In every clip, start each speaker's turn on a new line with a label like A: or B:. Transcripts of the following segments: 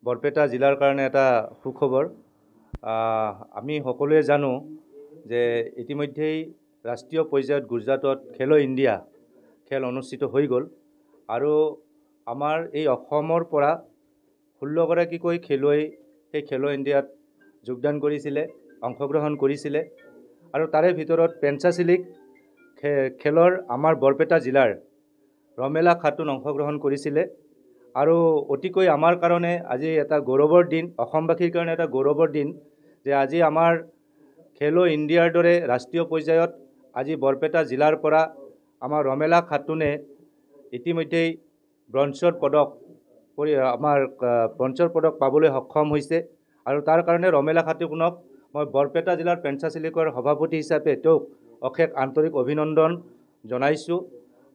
A: বৰপেটা জিলাৰ কাৰণে এটা সুখবৰ। আমি সকলোৱে জানো যে ইতিমধ্যেই ৰাষ্ট্ৰীয় পৰ্যায়ত গুজৰাটত খেলো ইণ্ডিয়া খেল অনুষ্ঠিত হৈ গ'ল আৰু আমাৰ এই অসমৰ পৰা 16গৰাকীকৈ খেলুৱৈ সেই খেলো ইণ্ডিয়াত যোগদান কৰিছিলে, অংশগ্ৰহণ কৰিছিলে আৰু তাৰে ভিতৰত পেঞ্চাচিলিক খেলৰ আমাৰ বৰপেটা জিলাৰ ৰমেলা খাতুন অংশগ্ৰহণ কৰিছিলে আৰু অতিকৈ আমাৰ কাৰণে আজি এটা গৌৰৱৰ দিন, অসমবাসীৰ কাৰণে এটা গৌৰৱৰ দিন যে আজি আমাৰ খেলো ইণ্ডিয়াৰ দৰে ৰাষ্ট্ৰীয় পৰ্যায়ত আজি বৰপেটা জিলাৰ পৰা আমাৰ ৰমেলা খাতুনে ইতিমধ্যেই ব্ৰঞ্জৰ পদক পাবলৈ সক্ষম হৈছে আৰু তাৰ কাৰণে ৰমেলা খাতুনক মই বৰপেটা জিলাৰ পেঞ্চাচিলিকৰ সভাপতি হিচাপে তেওঁক অশেষ আন্তৰিক অভিনন্দন জনাইছোঁ।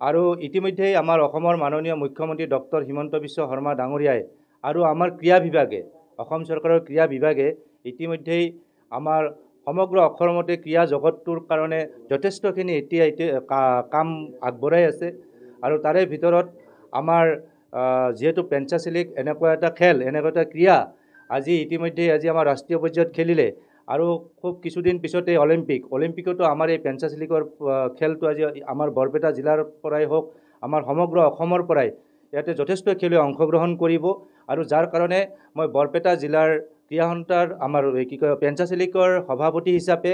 A: আৰু ইতিমধ্যেই আমাৰ অসমৰ মাননীয় মুখ্যমন্ত্ৰী ডক্টৰ হিমন্ত বিশ্ব শৰ্মা ডাঙৰীয়াই আৰু আমাৰ ক্ৰীড়া বিভাগে, অসম চৰকাৰৰ ক্ৰীড়া বিভাগে ইতিমধ্যেই আমাৰ সমগ্ৰ অসমতে ক্ৰীড়া জগতটোৰ কাৰণে যথেষ্টখিনি এতিয়া কাম আগবঢ়াই আছে আৰু তাৰে ভিতৰত আমাৰ যিহেতু পেঞ্চাচিলিক এনেকুৱা এটা খেল, এনেকুৱা এটা ক্ৰীড়া আজি ইতিমধ্যেই আমাৰ ৰাষ্ট্ৰীয় পৰ্যায়ত খেলিলে আৰু খুব কিছুদিন পিছতে অলিম্পিকতো আমাৰ এই পেঞ্চাচিলিকৰ খেলটো আজি আমাৰ বৰপেটা জিলাৰ পৰাই হওক, আমাৰ সমগ্ৰ অসমৰ পৰাই ইয়াতে যথেষ্ট খেলুৱৈ অংশগ্ৰহণ কৰিব আৰু যাৰ কাৰণে মই বৰপেটা জিলাৰ ক্ৰীড়া সন্থাৰ আমাৰ পেঞ্চাচিলিকৰ সভাপতি হিচাপে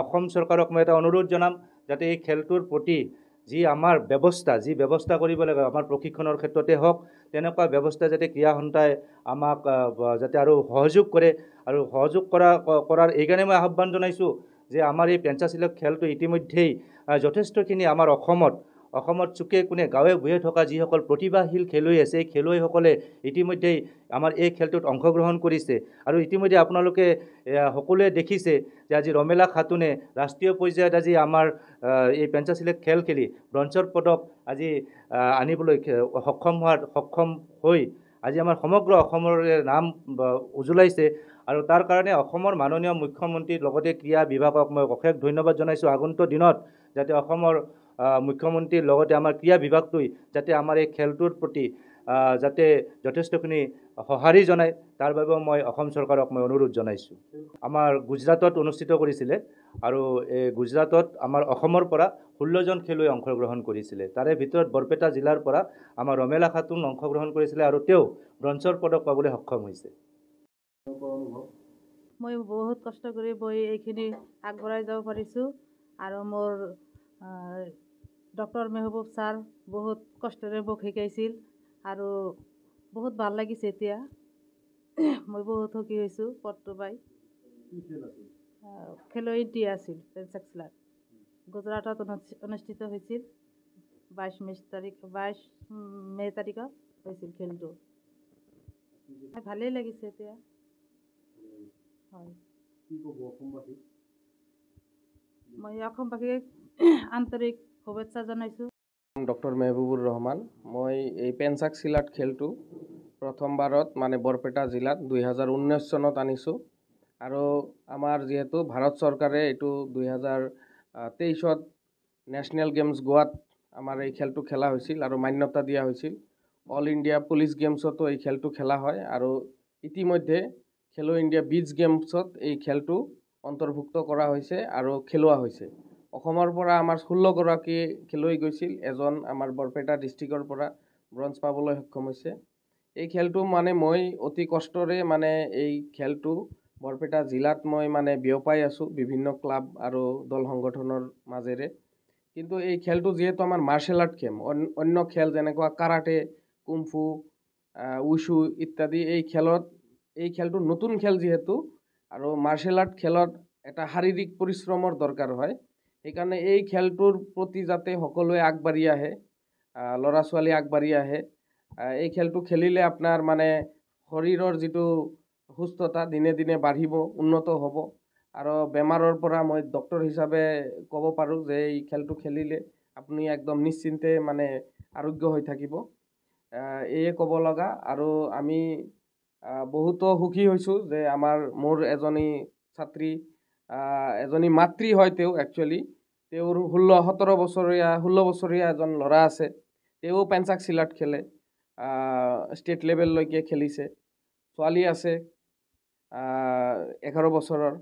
A: অসম চৰকাৰক মই এটা অনুৰোধ জনাম যাতে এই খেলটোৰ প্ৰতি যি ব্যৱস্থা কৰিব লাগে, আমাৰ প্ৰশিক্ষণৰ ক্ষেত্ৰতে হওক, তেনেকুৱা ব্যৱস্থা যাতে ক্ৰীড়া সন্থাই আমাক যাতে আৰু সহযোগ কৰে আৰু সহযোগ কৰাৰ এইকাৰণে মই আহ্বান জনাইছোঁ যে আমাৰ এই পেঞ্চাচিলিক খেলটো ইতিমধ্যেই যথেষ্টখিনি আমাৰ অসমত চুকে কোণে গাঁৱে ভূঞে থকা যিসকল প্ৰতিভাশীল খেলুৱৈ আছে, এই খেলুৱৈসকলে ইতিমধ্যেই আমাৰ এই খেলটোত অংশগ্ৰহণ কৰিছে আৰু ইতিমধ্যে আপোনালোকে সকলোৱে দেখিছে যে আজি ৰমেলা খাতুনে ৰাষ্ট্ৰীয় পৰ্যায়ত আজি আমাৰ এই পেঞ্চাচিলিক খেল খেলি ব্ৰঞ্জৰ পদক আজি আনিবলৈ সক্ষম হৈ আজি আমাৰ সমগ্ৰ অসমৰ নাম উজ্বলাইছে আৰু তাৰ কাৰণে অসমৰ মাননীয় মুখ্যমন্ত্ৰীৰ লগতে ক্ৰীড়া বিভাগক মই অশেষ ধন্যবাদ জনাইছোঁ। আগন্তুক দিনত যাতে অসমৰ মুখ্যমন্ত্ৰীৰ লগতে আমাৰ ক্ৰীড়া বিভাগটোৱে যাতে আমাৰ এই খেলটোৰ প্ৰতি যাতে যথেষ্টখিনি সঁহাৰি জনায়, তাৰ বাবেও মই অসম চৰকাৰক মই অনুৰোধ জনাইছোঁ। আমাৰ গুজৰাটত অনুষ্ঠিত কৰিছিলে আৰু এই গুজৰাটত আমাৰ অসমৰ পৰা 16জন খেলুৱৈ অংশগ্ৰহণ কৰিছিলে, তাৰে ভিতৰত বৰপেটা জিলাৰ পৰা আমাৰ ৰমেলা খাতুন অংশগ্ৰহণ কৰিছিলে আৰু তেওঁ ব্ৰঞ্জৰ পদক পাবলৈ সক্ষম হৈছে।
B: মই বহুত কষ্ট কৰি এইখিনি আগবঢ়াই যাব পাৰিছোঁ আৰু মোৰ ডক্টৰ মেহবুব ছাৰ বহুত কষ্টৰে মোক শিকাইছিল আৰু বহুত ভাল লাগিছে। এতিয়া মই বহুত সুখী হৈছোঁ। পদটো পাই খেলো ইণ্ডিয়া আছিল পেঞ্চাচিলাত গুজৰাটত অনুষ্ঠিত হৈছিল। 22 মে' তাৰিখত হৈছিল খেলটো। ভালেই লাগিছে এতিয়া। হয়, মই অসমবাসীক আন্তৰিক শুভেচ্ছা জনাইছোঁ।
C: ডক্টৰ মেহবুবুৰ ৰহমান। মই এই পেঞ্চাচিলাত খেলটো প্ৰথমবাৰত মানে বৰপেটা জিলাত 2019 চনত আনিছোঁ আৰু আমাৰ যিহেতু ভাৰত চৰকাৰে এইটো 2023ত নেশ্যনেল গেমছ গোৱাত আমাৰ এই খেলটো খেলা হৈছিল আৰু মান্যতা দিয়া হৈছিল। অল ইণ্ডিয়া পুলিচ গেমছতো এই খেলটো খেলা হয় আৰু ইতিমধ্যে খেলো ইণ্ডিয়া বিচ গেমছত এই খেলটো অন্তৰ্ভুক্ত কৰা হৈছে আৰু খেলোৱা হৈছে। অসমৰ পৰা আমাৰ 16গৰাকী খেলুৱৈ গৈছিল, এজন আমাৰ বৰপেটা ডিষ্ট্ৰিক্টৰ পৰা ব্ৰঞ্জ পাবলৈ সক্ষম হৈছে। এই খেলটো মানে মই অতি কষ্টৰে মানে এই খেলটো বৰপেটা জিলাত মই মানে বিয়পাই আছোঁ বিভিন্ন ক্লাব আৰু দল সংগঠনৰ মাজেৰে। কিন্তু এই খেলটো যিহেতু আমাৰ মাৰ্চেল আৰ্ট গেম, অন্য খেল যেনেকুৱা কাৰাটে, কুমফু, উচু ইত্যাদি, এই খেলটো নতুন খেল যিহেতু আৰু মাৰ্চেল আৰ্ট খেলত এটা শাৰীৰিক পৰিশ্ৰমৰ দৰকাৰ হয়। সেইকাৰণে এই খেলটোৰ প্ৰতি যাতে সকলোৱে আগবাঢ়ি আহে, ল'ৰা ছোৱালী আগবাঢ়ি আহে। এই খেলটো খেলিলে আপোনাৰ মানে শৰীৰৰ যিটো সুস্থতা দিনে দিনে বাঢ়িব, উন্নত হ'ব আৰু বেমাৰৰ পৰা মই ডক্টৰ হিচাপে ক'ব পাৰোঁ যে এই খেলটো খেলিলে আপুনি একদম নিশ্চিন্তে মানে আৰোগ্য হৈ থাকিব। এয়ে ক'ব লগা। আৰু আমি বহুতো সুখী হৈছোঁ যে মোৰ এজনী ছাত্ৰী, এজনী মাতৃ হয় তেওঁ একচুৱেলি, তেওঁৰ 16 বছৰীয়া এজন ল'ৰা আছে, তেওঁ পেঞ্চাচিলাত খেলে, ষ্টেট লেভেললৈকে খেলিছে। ছোৱালী আছে 11 বছৰৰ।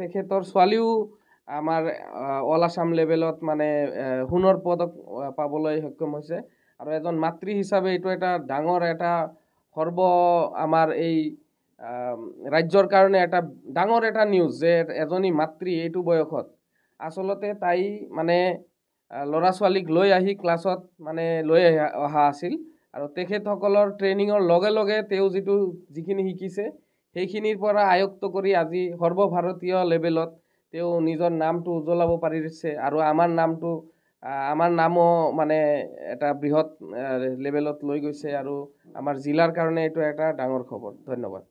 C: তেখেতৰ ছোৱালীও আমাৰ অল আছাম লেভেলত মানে সোণৰ পদক পাবলৈ সক্ষম হৈছে। আৰু এজন মাতৃ হিচাপে এইটো এটা ডাঙৰ এটা সৰ্ব আমাৰ এই ৰাজ্যৰ কাৰণে এটা ডাঙৰ এটা নিউজ যে এজনী মাতৃ এইটো বয়সত আচলতে তাই মানে ল'ৰা ছোৱালীক লৈ আহি ক্লাছত মানে লৈ অহা আছিল। আৰু তেখেতসকলৰ ট্ৰেইনিঙৰ লগে লগে তেওঁ যিখিনি শিকিছে সেইখিনিৰ পৰা আয়ত্ত কৰি আজি সৰ্বভাৰতীয় লেভেলত তেওঁ নিজৰ নামটো উজ্বলাব পাৰিছে। আৰু আমাৰ নামো মানে এটা বৃহৎ লেভেলত লৈ গৈছে। আৰু আমাৰ জিলাৰ কাৰণে এইটো এটা ডাঙৰ খবৰ। ধন্যবাদ।